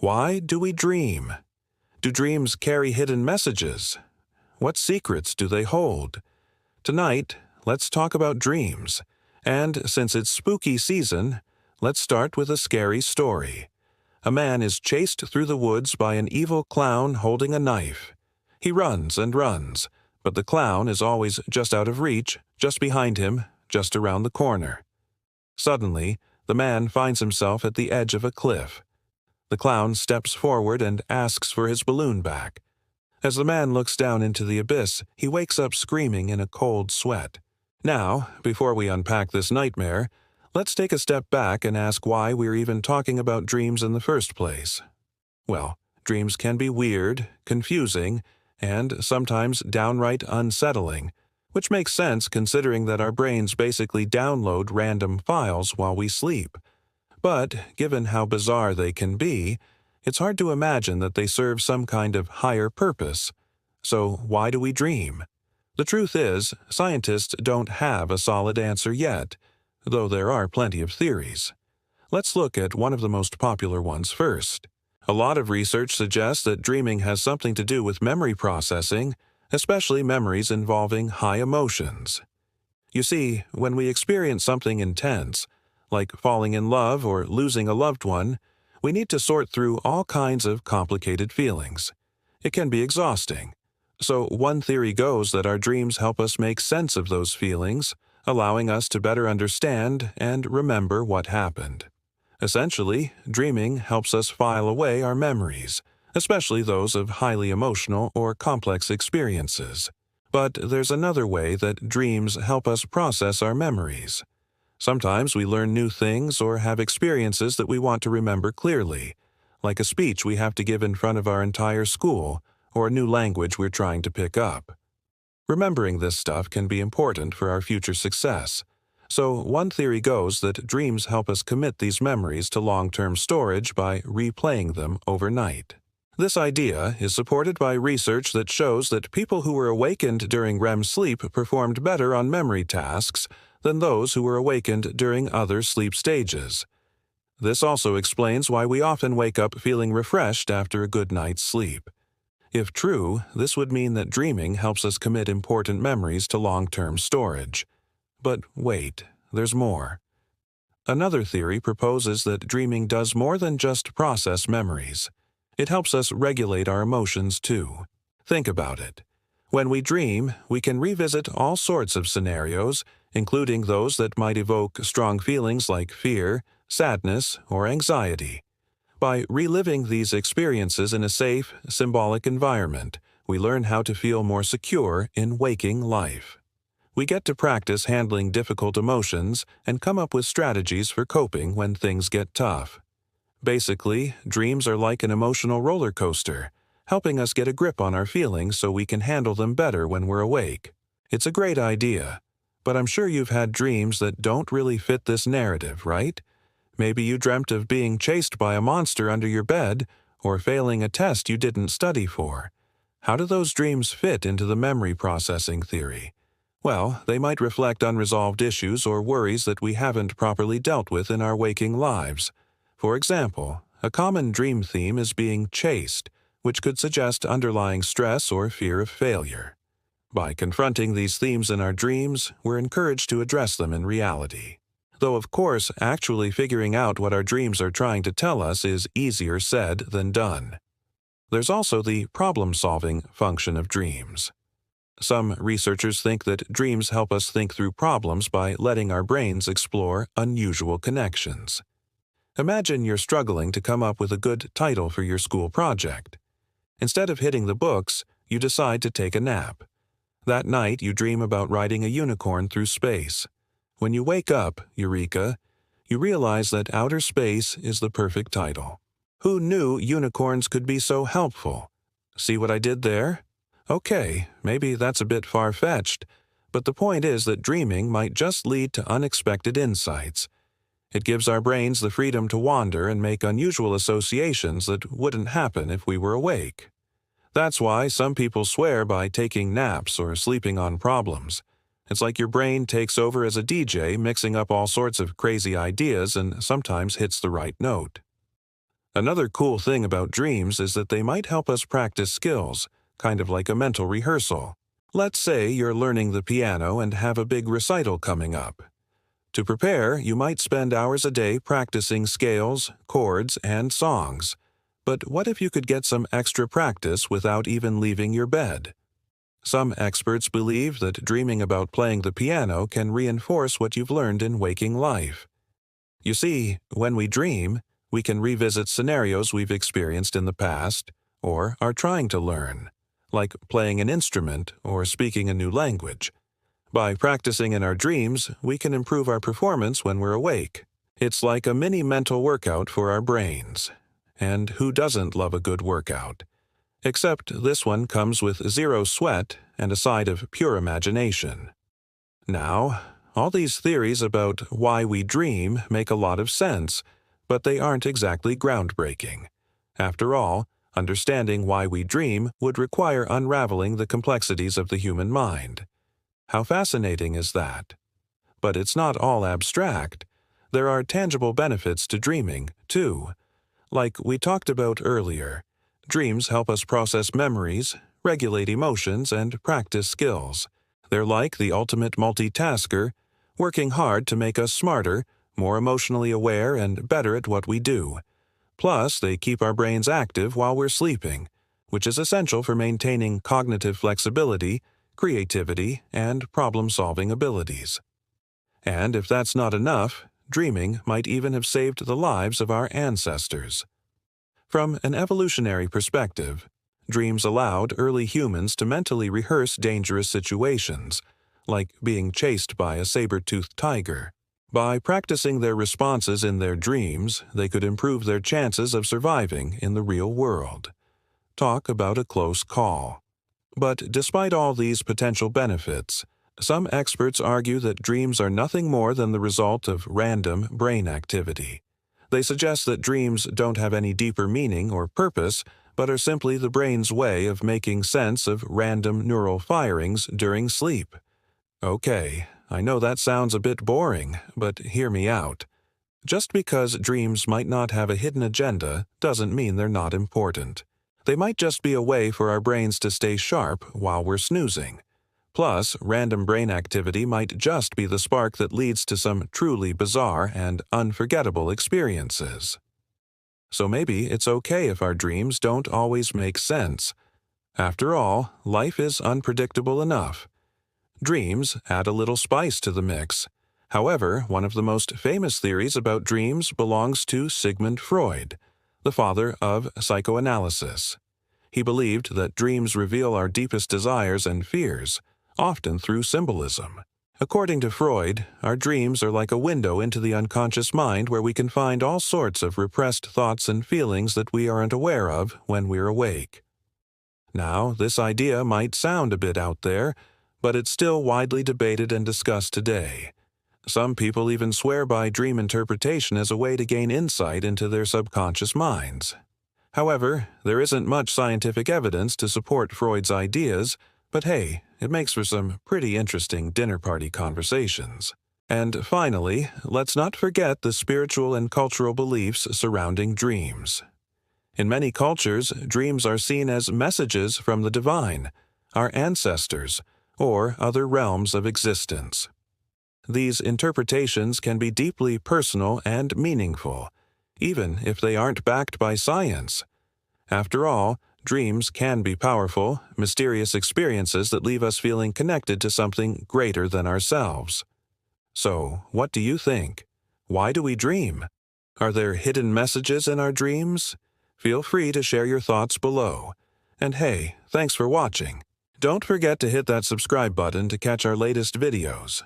Why do we dream? Do dreams carry hidden messages? What secrets do they hold? Tonight, let's talk about dreams. And since it's spooky season, let's start with a scary story. A man is chased through the woods by an evil clown holding a knife. He runs and runs, but the clown is always just out of reach, just behind him, just around the corner. Suddenly, the man finds himself at the edge of a cliff. The clown steps forward and asks for his balloon back. As the man looks down into the abyss, he wakes up screaming in a cold sweat. Now, before we unpack this nightmare, let's take a step back and ask why we're even talking about dreams in the first place. Well, dreams can be weird, confusing, and sometimes downright unsettling, which makes sense considering that our brains basically download random files while we sleep. But, given how bizarre they can be, it's hard to imagine that they serve some kind of higher purpose. So, why do we dream? The truth is, scientists don't have a solid answer yet, though there are plenty of theories. Let's look at one of the most popular ones first. A lot of research suggests that dreaming has something to do with memory processing, especially memories involving high emotions. You see, when we experience something intense, like falling in love or losing a loved one, we need to sort through all kinds of complicated feelings. It can be exhausting. So one theory goes that our dreams help us make sense of those feelings, allowing us to better understand and remember what happened. Essentially, dreaming helps us file away our memories, especially those of highly emotional or complex experiences. But there's another way that dreams help us process our memories. Sometimes we learn new things or have experiences that we want to remember clearly, like a speech we have to give in front of our entire school or a new language we're trying to pick up. Remembering this stuff can be important for our future success. So one theory goes that dreams help us commit these memories to long-term storage by replaying them overnight. This idea is supported by research that shows that people who were awakened during REM sleep performed better on memory tasks than those who were awakened during other sleep stages. This also explains why we often wake up feeling refreshed after a good night's sleep. If true, this would mean that dreaming helps us commit important memories to long-term storage. But wait, there's more. Another theory proposes that dreaming does more than just process memories. It helps us regulate our emotions too. Think about it. When we dream, we can revisit all sorts of scenarios, including those that might evoke strong feelings like fear, sadness, or anxiety. By reliving these experiences in a safe, symbolic environment, we learn how to feel more secure in waking life. We get to practice handling difficult emotions and come up with strategies for coping when things get tough. Basically, dreams are like an emotional roller coaster, helping us get a grip on our feelings so we can handle them better when we're awake. It's a great idea, but I'm sure you've had dreams that don't really fit this narrative, right? Maybe you dreamt of being chased by a monster under your bed or failing a test you didn't study for. How do those dreams fit into the memory processing theory? Well, they might reflect unresolved issues or worries that we haven't properly dealt with in our waking lives. For example, a common dream theme is being chased, which could suggest underlying stress or fear of failure. By confronting these themes in our dreams, we're encouraged to address them in reality. Though, of course, actually figuring out what our dreams are trying to tell us is easier said than done. There's also the problem-solving function of dreams. Some researchers think that dreams help us think through problems by letting our brains explore unusual connections. Imagine you're struggling to come up with a good title for your school project. Instead of hitting the books, you decide to take a nap. That night, you dream about riding a unicorn through space. When you wake up, Eureka, you realize that outer space is the perfect title. Who knew unicorns could be so helpful? See what I did there? Okay, maybe that's a bit far-fetched, but the point is that dreaming might just lead to unexpected insights. It gives our brains the freedom to wander and make unusual associations that wouldn't happen if we were awake. That's why some people swear by taking naps or sleeping on problems. It's like your brain takes over as a DJ, mixing up all sorts of crazy ideas and sometimes hits the right note. Another cool thing about dreams is that they might help us practice skills, kind of like a mental rehearsal. Let's say you're learning the piano and have a big recital coming up. To prepare, you might spend hours a day practicing scales, chords, and songs. But what if you could get some extra practice without even leaving your bed? Some experts believe that dreaming about playing the piano can reinforce what you've learned in waking life. You see, when we dream, we can revisit scenarios we've experienced in the past or are trying to learn, like playing an instrument or speaking a new language. By practicing in our dreams, we can improve our performance when we're awake. It's like a mini mental workout for our brains. And who doesn't love a good workout? Except this one comes with zero sweat and a side of pure imagination. Now, all these theories about why we dream make a lot of sense, but they aren't exactly groundbreaking. After all, understanding why we dream would require unraveling the complexities of the human mind. How fascinating is that? But it's not all abstract. There are tangible benefits to dreaming, too. Like we talked about earlier, dreams help us process memories, regulate emotions, and practice skills. They're like the ultimate multitasker, working hard to make us smarter, more emotionally aware, and better at what we do. Plus, they keep our brains active while we're sleeping, which is essential for maintaining cognitive flexibility, creativity, and problem-solving abilities. And if that's not enough, dreaming might even have saved the lives of our ancestors. From an evolutionary perspective, dreams allowed early humans to mentally rehearse dangerous situations, like being chased by a saber-toothed tiger. By practicing their responses in their dreams, they could improve their chances of surviving in the real world. Talk about a close call. But despite all these potential benefits, some experts argue that dreams are nothing more than the result of random brain activity. They suggest that dreams don't have any deeper meaning or purpose, but are simply the brain's way of making sense of random neural firings during sleep. Okay, I know that sounds a bit boring, but hear me out. Just because dreams might not have a hidden agenda doesn't mean they're not important. They might just be a way for our brains to stay sharp while we're snoozing. Plus, random brain activity might just be the spark that leads to some truly bizarre and unforgettable experiences. So maybe it's okay if our dreams don't always make sense. After all, life is unpredictable enough. Dreams add a little spice to the mix. However, one of the most famous theories about dreams belongs to Sigmund Freud, the father of psychoanalysis. He believed that dreams reveal our deepest desires and fears, often through symbolism. According to Freud, our dreams are like a window into the unconscious mind where we can find all sorts of repressed thoughts and feelings that we aren't aware of when we're awake. Now, this idea might sound a bit out there, but it's still widely debated and discussed today. Some people even swear by dream interpretation as a way to gain insight into their subconscious minds. However, there isn't much scientific evidence to support Freud's ideas, but hey, it makes for some pretty interesting dinner party conversations. And finally, let's not forget the spiritual and cultural beliefs surrounding dreams. In many cultures, dreams are seen as messages from the divine, our ancestors, or other realms of existence. These interpretations can be deeply personal and meaningful, even if they aren't backed by science. After all, dreams can be powerful, mysterious experiences that leave us feeling connected to something greater than ourselves. So, what do you think? Why do we dream? Are there hidden messages in our dreams? Feel free to share your thoughts below. And hey, thanks for watching. Don't forget to hit that subscribe button to catch our latest videos.